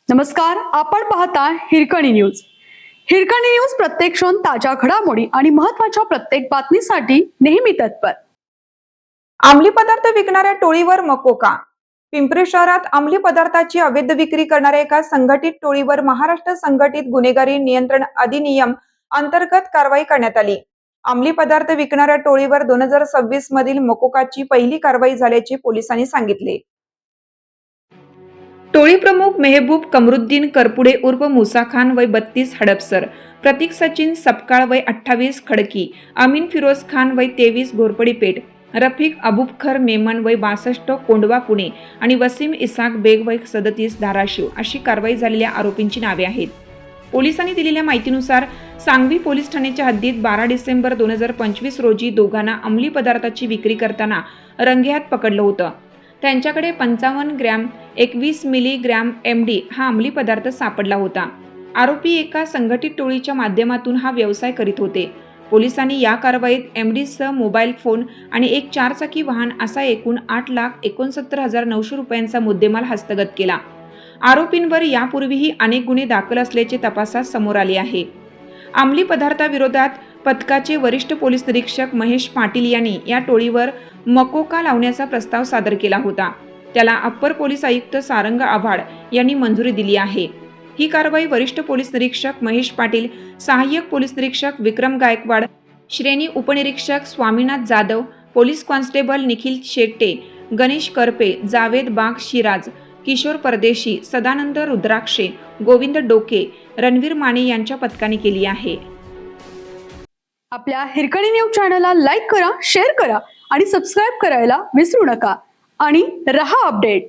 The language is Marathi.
नमस्कार, आपण पाहता हिरकणी न्यूज. हिरकणी न्यूज प्रत्येक क्षण ताज्या घडामोडी आणि महत्त्वाच्या प्रत्येक बातमीसाठी नेहमी तत्पर. अंमली पदार्थ विकणाऱ्या टोळीवर मकोका. पिंपरी शहरात अंमली पदार्थाची अवैध विक्री करणाऱ्या एका संघटित टोळीवर महाराष्ट्र संघटित गुन्हेगारी नियंत्रण अधिनियम अंतर्गत कारवाई करण्यात आली. अंमली पदार्थ विकणाऱ्या टोळीवर 2026 मधील मकोकाची पहिली कारवाई झाल्याचे पोलिसांनी सांगितले. टोळी प्रमुख मेहबूब कमरुद्दीन करपुडे उर्फ मुसा खान वय 32 हडपसर, प्रतीक सचिन सपकाळ वय 28 खडकी, अमीन फिरोज खान वय 23 घोरपडी पेठ, रफिक अबुबखर मेमन वय 62 कोंडवा पुणे आणि वसीम इसाक बेग वय 37 धाराशिव अशी कारवाई झालेल्या आरोपींची नावे आहेत. पोलिसांनी दिलेल्या माहितीनुसार सांगवी पोलीस ठाण्याच्या हद्दीत 12 डिसेंबर 2025 रोजी दोघांना अंमली पदार्थाची विक्री करताना रंगेहात पकडलं होतं. त्यांच्याकडे 55 ग्रॅम 21 मिलीग्रॅम MD हा अंमली पदार्थ सापडला होता. आरोपी एका संघटित टोळीच्या माध्यमातून हा व्यवसाय करीत होते. पोलिसांनी या कारवाईत MDसह मोबाईल फोन आणि एक 4चाकी वाहन असा एकूण 8,69,900 रुपयांचा मुद्देमाल हस्तगत केला. आरोपींवर यापूर्वीही अनेक गुन्हे दाखल असल्याचे तपासात समोर आले आहे. अंमली पदार्थाविरोधात पथकाचे वरिष्ठ पोलीस निरीक्षक महेश पाटील यांनी या टोळीवर मकोका लावण्याचा प्रस्ताव सादर केला होता. त्याला अप्पर पोलीस आयुक्त सारंग आव्हाड यांनी मंजुरी दिली आहे. ही कारवाई वरिष्ठ पोलीस निरीक्षक महेश पाटील, सहाय्यक पोलीस निरीक्षक विक्रम गायकवाड, श्रेणी उपनिरीक्षक स्वामीनाथ जाधव, पोलीस कॉन्स्टेबल निखिल शेट्टे, गणेश करपे, जावेद बाग शिराज, किशोर परदेशी, सदानंद रुद्राक्षे, गोविंद डोके, रणवीर माने यांच्या पथकाने केली आहे. आपल्या हिरकणी न्यूज चॅनलला लाईक करा, शेअर करा आणि सबस्क्राईब करायला विसरू नका आणि रहा अपडेट.